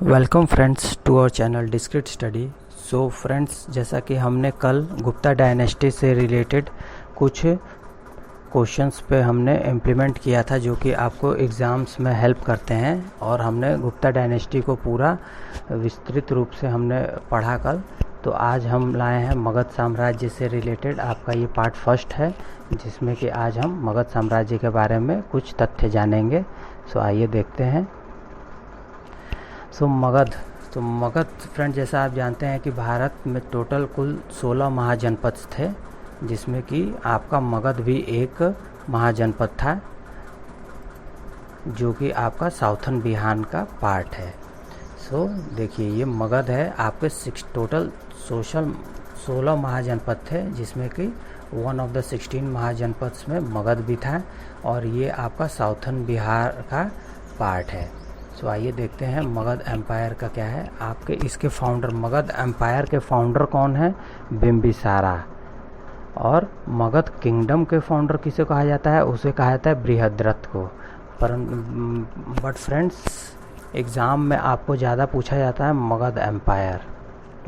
Welcome friends to our channel discrete study. So friends, जैसा कि हमने कल गुप्ता डायनेस्टी से रिलेटेड कुछ क्वेश्चंस पे हमने इम्प्लीमेंट किया था जो कि आपको एग्ज़ाम्स में हेल्प करते हैं, और हमने गुप्ता डायनेस्टी को पूरा विस्तृत रूप से हमने पढ़ा कल। तो आज हम लाए हैं मगध साम्राज्य से रिलेटेड, आपका ये पार्ट फर्स्ट है जिसमें कि आज हम मगध साम्राज्य के बारे में कुछ तथ्य जानेंगे। सो आइए देखते हैं। मगध फ्रेंड, जैसा आप जानते हैं कि भारत में टोटल कुल 16 महाजनपद थे, जिसमें कि आपका मगध भी एक महाजनपद था जो कि आपका साउथर्न बिहार का पार्ट है। देखिए, ये मगध है, आपके टोटल 16 महाजनपद थे, जिसमें कि वन ऑफ द 16 महाजनपद में मगध भी था, और ये आपका साउथर्न बिहार का पार्ट है। आइए देखते हैं मगध एम्पायर का क्या है। आपके इसके फाउंडर, मगध एम्पायर के फाउंडर कौन है? बिम्बिसारा। और मगध किंगडम के फाउंडर किसे कहा जाता है? उसे कहा जाता है बृहद्रथ को। बट फ्रेंड्स, एग्ज़ाम में आपको ज़्यादा पूछा जाता है मगध एम्पायर।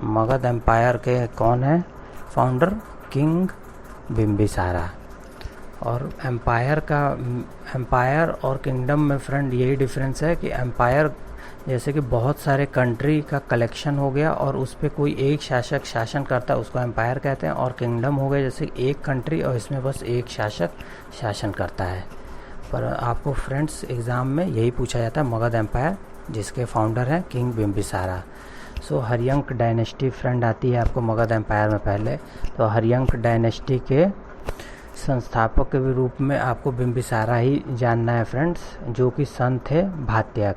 मगध एम्पायर के कौन है फाउंडर? किंग बिम्बिसारा। और एम्पायर और किंगडम में फ्रेंड यही डिफरेंस है कि एम्पायर जैसे कि बहुत सारे कंट्री का कलेक्शन हो गया और उस पर कोई एक शासक शासन करता है, उसको एम्पायर कहते हैं। और किंगडम हो गया जैसे एक कंट्री और इसमें बस एक शासक शासन करता है। पर आपको फ्रेंड्स एग्ज़ाम में यही पूछा जाता है मगध एम्पायर, जिसके फाउंडर हैं king Bimbisara. Haryanka dynasty friend आती है आपको मगध एम्पायर में पहले। तो हर्यंक डायनेस्टी के संस्थापक के रूप में आपको बिम्बिसारा ही जानना है फ्रेंड्स, जो कि सन थे भात्या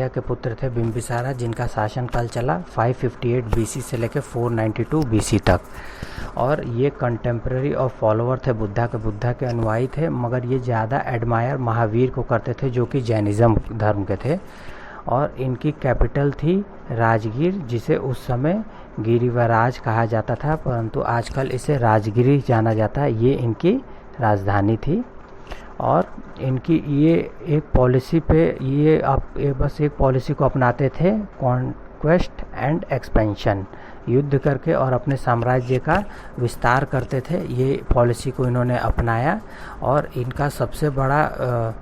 के पुत्र थे बिम्बिसारा, जिनका शासनकाल चला 558 बीसी से लेकर 492 बीसी तक। और ये कंटेम्प्रेरी और फॉलोअर थे बुद्धा के अनुयायी थे, मगर ये ज़्यादा एडमायर महावीर को करते थे जो कि जैनिज़्म धर्म के थे। और इनकी कैपिटल थी राजगीर, जिसे उस समय गिरिवराज कहा जाता था, परंतु आजकल इसे राजगिरी जाना जाता है। ये इनकी राजधानी थी। और इनकी ये एक पॉलिसी पे बस एक पॉलिसी को अपनाते थे, कॉन्क्वेस्ट एंड एक्सपेंशन, युद्ध करके और अपने साम्राज्य का विस्तार करते थे। ये पॉलिसी को इन्होंने अपनाया, और इनका सबसे बड़ा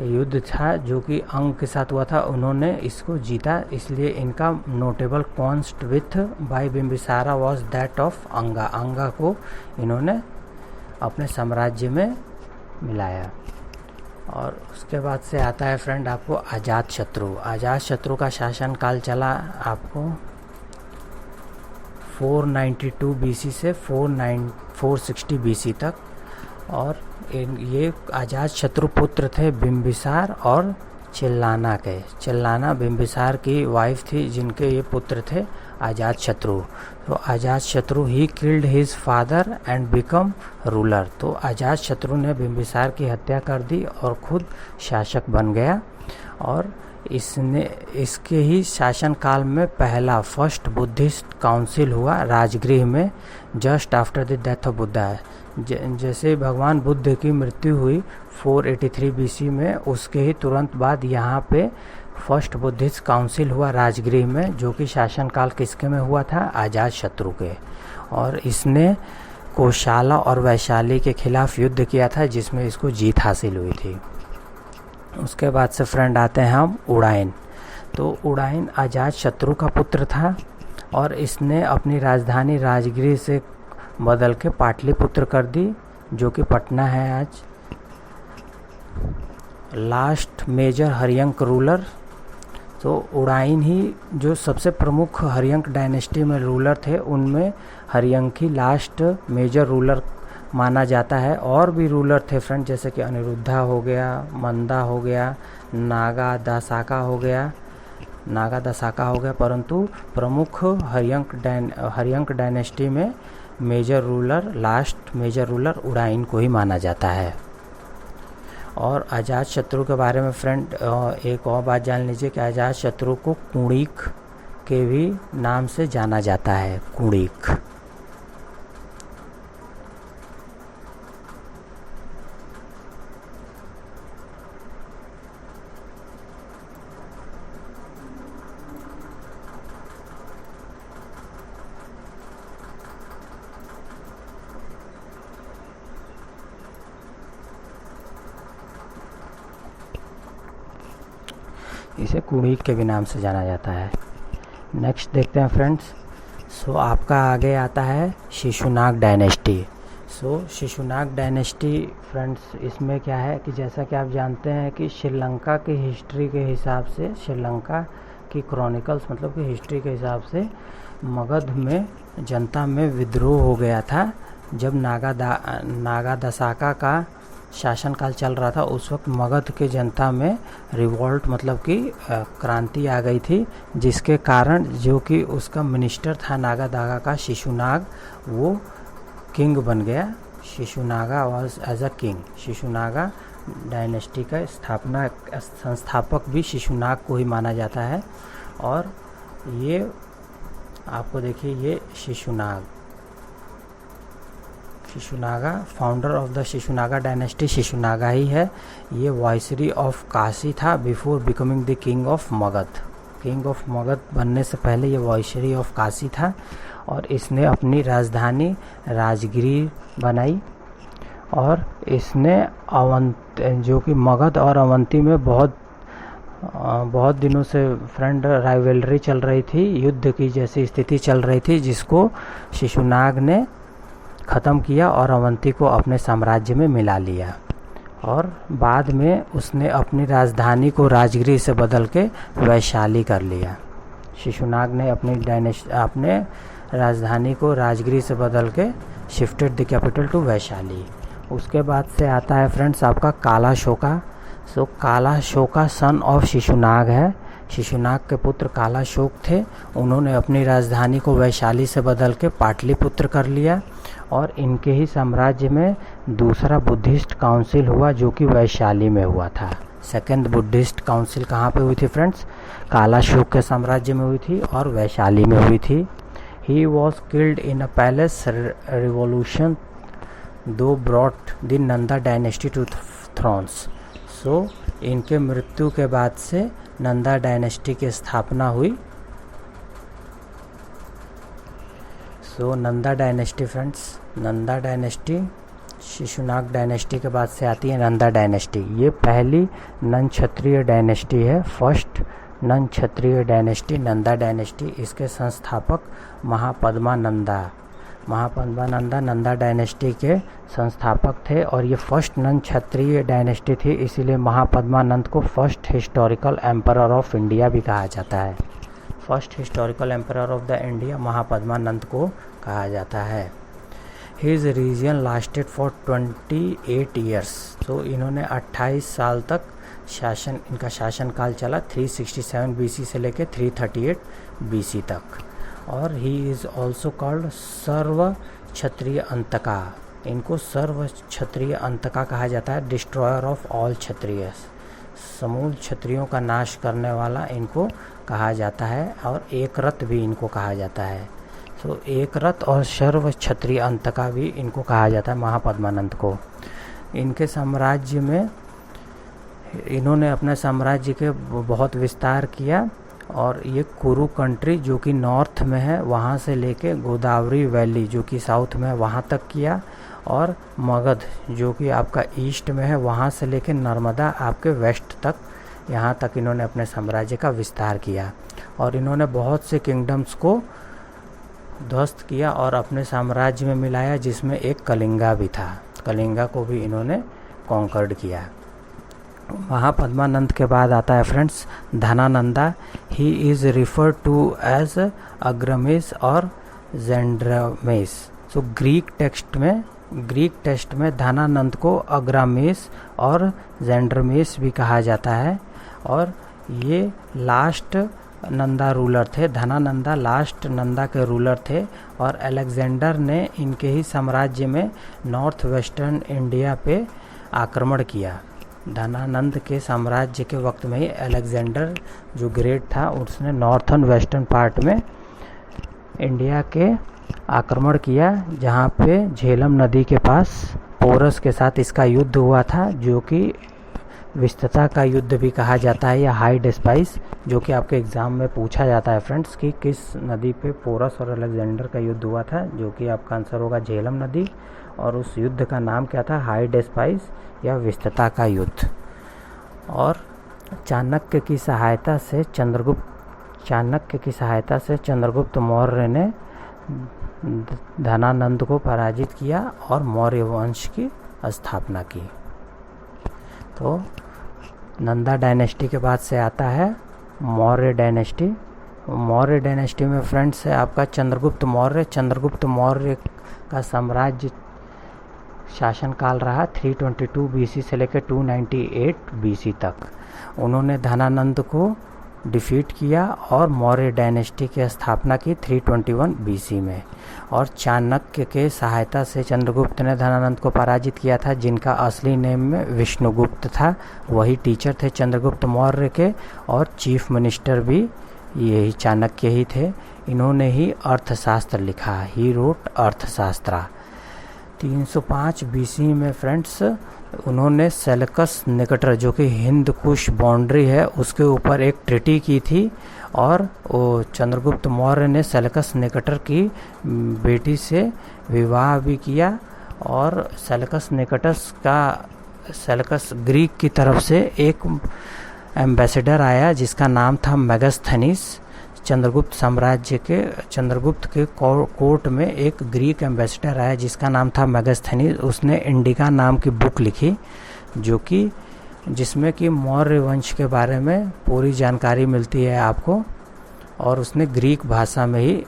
युद्ध था जो कि अंग के साथ हुआ था, उन्होंने इसको जीता। इसलिए इनका notable conquest with by Bimbisara was that of Anga को इन्होंने अपने साम्राज्य में मिलाया। और उसके बाद से आता है फ्रेंड आपको अजातशत्रु का शासनकाल चला आपको 492 बीसी से 460 बीसी तक। और ये अजातशत्रु पुत्र थे बिम्बिसार और चिल्लाना बिम्बिसार की वाइफ थी, जिनके ये पुत्र थे अजातशत्रु। तो Ajatashatru he killed his father and become ruler. तो अजातशत्रु ने बिम्बिसार की हत्या कर दी और खुद शासक बन गया। और इसके ही शासनकाल में फर्स्ट बुद्धिस्ट काउंसिल हुआ राजगृह में, just after the death of Buddha. जैसे भगवान बुद्ध की मृत्यु हुई 483 बीसी में, उसके ही तुरंत बाद यहाँ पे फर्स्ट बुद्धिस्ट काउंसिल हुआ राजगृह में, जो कि शासनकाल किसके में हुआ था? अजातशत्रु के। और इसने कोशाला और वैशाली के खिलाफ युद्ध किया था, जिसमें इसको जीत हासिल हुई थी। उसके बाद से फ्रेंड आते हैं हम उड़ाइन। तो उड़ाइन अजातशत्रु का पुत्र था, और इसने अपनी राजधानी राजगृह से बदल के पाटलिपुत्र कर दी, जो कि पटना है आज। लास्ट मेजर हर्यंक रूलर, तो उड़ाइन ही जो सबसे प्रमुख हर्यंक डायनेस्टी में रूलर थे, उनमें हर्यंक ही लास्ट मेजर रूलर माना जाता है। और भी रूलर थे फ्रेंड, जैसे कि अनिरुद्धा हो गया, मंदा हो गया, नागा दासाका हो गया, परंतु प्रमुख हर्यंक डायनेस्टी में लास्ट मेजर रूलर उड़ाइन को ही माना जाता है। और अजातशत्रु के बारे में फ्रेंड एक और बात जान लीजिए कि अजातशत्रु को कुणिक के भी नाम से जाना जाता है, कुणिक। इसे कुड़ीक के भी नाम से जाना जाता है। नेक्स्ट देखते हैं फ्रेंड्स। सो आपका आगे आता है शिशुनाग डायनेस्टी। सो शिशुनाग डायनेस्टी फ्रेंड्स, इसमें क्या है कि जैसा कि आप जानते हैं कि श्रीलंका की हिस्ट्री के हिसाब से, श्रीलंका की क्रॉनिकल्स मतलब कि हिस्ट्री के हिसाब से मगध में जनता में विद्रोह हो गया था। जब नागा दसाका का शासनकाल चल रहा था, उस वक्त मगध के जनता में रिवॉल्ट मतलब कि क्रांति आ गई थी, जिसके कारण जो कि उसका मिनिस्टर था नागा दागा का शिशुनाग, वो किंग बन गया। Shishunaga was as a king. Shishunaga dynasty का संस्थापक भी शिशुनाग को ही माना जाता है। और ये आपको देखिए, ये Shishunaga founder of the Shishunaga dynasty Shishunaga ही है। ये वाइसरी ऑफ काशी था before becoming the king of Magadh. King of Magadh बनने से पहले ये वाइसरी ऑफ काशी था और इसने अपनी राजधानी राजगिरी बनाई। और इसने जो कि मगध और अवंती में बहुत दिनों से फ्रेंड राइवलरी चल रही थी, युद्ध की जैसी स्थिति चल रही थी, जिसको शिशुनाग ने ख़त्म किया और अवंती को अपने साम्राज्य में मिला लिया। और बाद में उसने अपनी राजधानी को राजगिरी से बदल के वैशाली कर लिया। शिशुनाग ने अपने राजधानी को राजगिरी से बदल के shifted the capital to Vaishali. उसके बाद से आता है फ्रेंड्स आपका काला शोका। सो काला शोका सन ऑफ शिशुनाग है। शिशुनाग के पुत्र काला शोक थे। उन्होंने अपनी राजधानी को वैशाली से बदल के पाटलिपुत्र कर लिया और इनके ही साम्राज्य में दूसरा बुद्धिस्ट काउंसिल हुआ जो कि वैशाली में हुआ था। सेकेंड बुद्धिस्ट काउंसिल कहाँ पे हुई थी फ्रेंड्स? काला शोक के साम्राज्य में हुई थी और वैशाली में हुई थी। He was killed in a palace revolution that brought the Nanda dynasty to thrones. So इनके मृत्यु के बाद से नंदा डायनेस्टी की स्थापना हुई। So Nanda dynasty friends, Nanda dynasty Shishunag dynasty के बाद से आती है नंदा डायनेस्टी। ये पहली नन क्षत्रिय डायनेस्टी है, first non Kshatriya dynasty Nanda dynasty. इसके संस्थापक महापद्मानंदा नंदा डायनेस्टी के संस्थापक थे और ये फर्स्ट नन क्षत्रिय डायनेस्टी थी, इसीलिए महापद्मानंद को first historical emperor of India भी कहा जाता है। First historical emperor of the India Mahapadmananda को कहा जाता है। His reason lasted for 28 years. तो इन्होंने 28 साल तक इनका शासनकाल चला, 367 BC से लेकर 338 BC तक। और ही इज़ ऑल्सो कॉल्ड सर्व क्षत्रिय अंतका। इनको सर्व क्षत्रिय अंतका कहा जाता है, डिस्ट्रॉयर ऑफ ऑल क्षत्रिय, समूल क्षत्रियों का नाश करने वाला इनको कहा जाता है। और एक रथ भी इनको कहा जाता है। तो एक रथ और सर्व क्षत्रिय अंतका भी इनको कहा जाता है महापद्मानंद को। इनके साम्राज्य में इन्होंने अपने साम्राज्य के बहुत विस्तार किया और ये कुरु कंट्री जो कि नॉर्थ में है वहाँ से लेके गोदावरी वैली जो कि साउथ में है वहाँ तक किया, और मगध जो कि आपका ईस्ट में है वहाँ से लेके नर्मदा आपके वेस्ट तक, यहाँ तक इन्होंने अपने साम्राज्य का विस्तार किया। और इन्होंने बहुत से किंगडम्स को ध्वस्त किया और अपने साम्राज्य में मिलाया, जिसमें एक कलिंगा भी था। कलिंगा को भी इन्होंने कॉन्कर्ड किया। महापद्मानंद के बाद आता है friends Dhanananda. He is referred to as Agrammes और जेंड्रमेश। सो ग्रीक टेक्स्ट में धनानंद को अग्रमेश और जेंड्रमेश भी कहा जाता है। और ये लास्ट नंदा रूलर थे। धनानंदा लास्ट नंदा के रूलर थे और अलेक्जेंडर ने इनके ही साम्राज्य में नॉर्थ वेस्टर्न इंडिया पे आक्रमण किया। धनानंद के साम्राज्य के वक्त में ही अलेक्जेंडर जो ग्रेट था उसने नॉर्थन वेस्टर्न पार्ट में इंडिया के आक्रमण किया, जहाँ पे झेलम नदी के पास पोरस के साथ इसका युद्ध हुआ था, जो कि विस्तता का युद्ध भी कहा जाता है या हाइड स्पाइस, जो कि आपके एग्ज़ाम में पूछा जाता है फ्रेंड्स कि किस नदी पे पोरस और अलेक्जेंडर का युद्ध हुआ था, जो कि आपका आंसर होगा झेलम नदी। और उस युद्ध का नाम क्या था? हाइड स्पाइस या विस्तता का युद्ध। और चाणक्य की सहायता से चंद्रगुप्त मौर्य ने धनानंद को पराजित किया और मौर्य वंश की स्थापना की। तो नंदा डायनेस्टी के बाद से आता है मौर्य डायनेस्टी। मौर्य डायनेस्टी में फ्रेंड्स है आपका चंद्रगुप्त मौर्य का साम्राज्य शासनकाल रहा 322 बीसी से लेकर 298 बीसी तक। उन्होंने धनानंद को डिफीट किया और मौर्य डायनेस्टी की स्थापना की 321 बीसी में। और चाणक्य के सहायता से चंद्रगुप्त ने धनानंद को पराजित किया था, जिनका असली नेम में विष्णुगुप्त था। वही टीचर थे चंद्रगुप्त मौर्य के और चीफ मिनिस्टर भी यही चाणक्य ही थे। इन्होंने ही अर्थशास्त्र लिखा, ही रोट अर्थशास्त्र। 305 बीसी में फ्रेंड्स उन्होंने सेल्कस निकटर, जो कि हिंद कुश बाउंड्री है, उसके ऊपर एक ट्रीटी की थी और वो चंद्रगुप्त मौर्य ने सेल्कस निकटर की बेटी से विवाह भी किया। और सेल्कस ग्रीक की तरफ से एक एम्बेसडर आया जिसका नाम था मेगास्थनीस। चंद्रगुप्त के कोर्ट में एक ग्रीक एम्बेसडर आया जिसका नाम था मेगास्थनीस। उसने इंडिका नाम की बुक लिखी जिसमें कि मौर्य वंश के बारे में पूरी जानकारी मिलती है आपको। और उसने ग्रीक भाषा में ही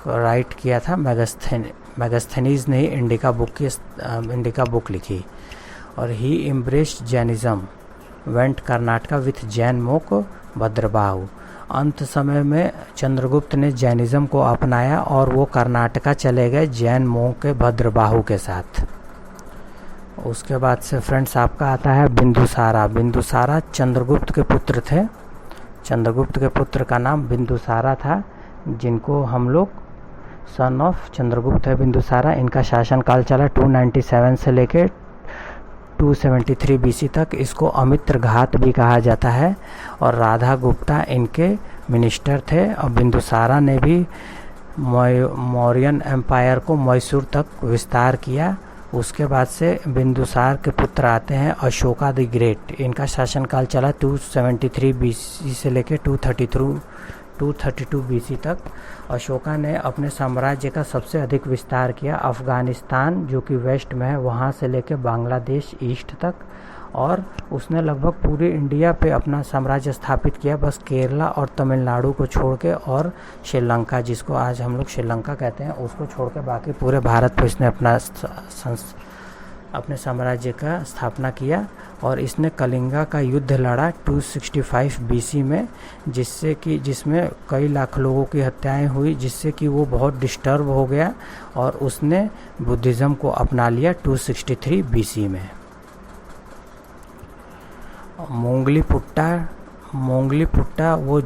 राइट किया था। मेगास्थनीस ने ही इंडिका बुक लिखी। और he embraced Jainism went Karnataka with Jain monk Bhadrabahu. अंत समय में चंद्रगुप्त ने जैनिज्म को अपनाया और वो कर्नाटका चले गए जैन मोक के भद्रबाहु के साथ। उसके बाद से फ्रेंड्स आपका आता है बिंदुसारा चंद्रगुप्त के पुत्र थे। चंद्रगुप्त के पुत्र का नाम बिंदुसारा था, जिनको हम लोग सन ऑफ चंद्रगुप्त है बिंदुसारा। इनका शासनकाल चला 297 से लेकर 273 बीसी तक। इसको अमित्र घात भी कहा जाता है। और राधा गुप्ता इनके मिनिस्टर थे। और बिंदुसारा ने भी मौर्यन एम्पायर को मैसूर तक विस्तार किया। उसके बाद से बिंदुसार के पुत्र आते हैं अशोका द ग्रेट। इनका शासनकाल चला 273 बीसी से लेकर 232 बीसी तक। अशोका ने अपने साम्राज्य का सबसे अधिक विस्तार किया। अफ़गानिस्तान जो कि वेस्ट में है वहाँ से लेकर बांग्लादेश ईस्ट तक। और उसने लगभग पूरे इंडिया पे अपना साम्राज्य स्थापित किया, बस केरला और तमिलनाडु को छोड़ के, और श्रीलंका जिसको आज हम लोग श्रीलंका कहते हैं उसको छोड़ के बाकी पूरे भारत पे इसने अपने साम्राज्य का स्थापना किया। और इसने कलिंगा का युद्ध लड़ा 265 बीसी में, जिसमें कई लाख लोगों की हत्याएं हुई, जिससे कि वो बहुत डिस्टर्ब हो गया और उसने बुद्धिज़्म को अपना लिया 263 बीसी में। मोंगलीपुट्टा वो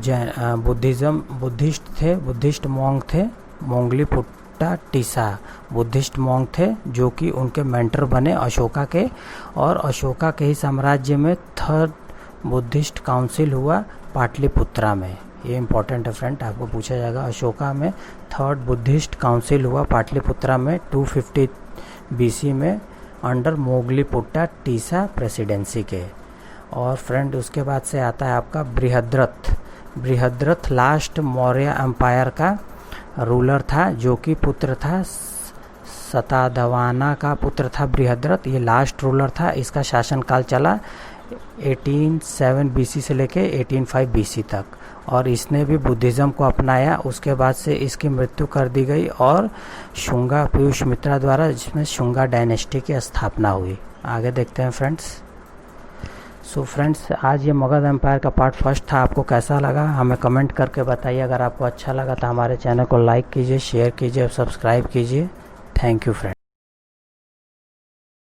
बुद्धिस्ट मॉन्क थे। मोंगलीपुट्टा टीसा बुद्धिस्ट मॉन्क थे, जो कि उनके मेंटर बने अशोका के। और अशोका के ही साम्राज्य में 3rd बुद्धिस्ट काउंसिल हुआ पाटलिपुत्रा में। ये इंपॉर्टेंट है फ्रेंड, आपको पूछा जाएगा। अशोका में 3rd बुद्धिस्ट काउंसिल हुआ पाटलिपुत्रा में 250 बीसी में अंडर मोंगलीपुट्टा टीसा प्रेसिडेंसी के। और फ्रेंड उसके बाद से आता है आपका बृहद्रथ लास्ट मौर्य एम्पायर का रूलर था, जो कि पुत्र था सताधवाना का पुत्र था बृहद्रथ। ये लास्ट रूलर था। इसका शासनकाल चला 1807 बीसी से लेके 1805 बीसी तक। और इसने भी बुद्धिज़्म को अपनाया। उसके बाद से इसकी मृत्यु कर दी गई और शुंगा पुष्यमित्रा द्वारा, जिसमें शुंगा डायनेस्टी की स्थापना हुई। आगे देखते हैं फ्रेंड्स। सो फ्रेंड्स आज ये मगध एम्पायर का पार्ट फर्स्ट था। आपको कैसा लगा हमें कमेंट करके बताइए। अगर आपको अच्छा लगा तो हमारे चैनल को लाइक कीजिए, शेयर कीजिए और सब्सक्राइब कीजिए। Thank you friend.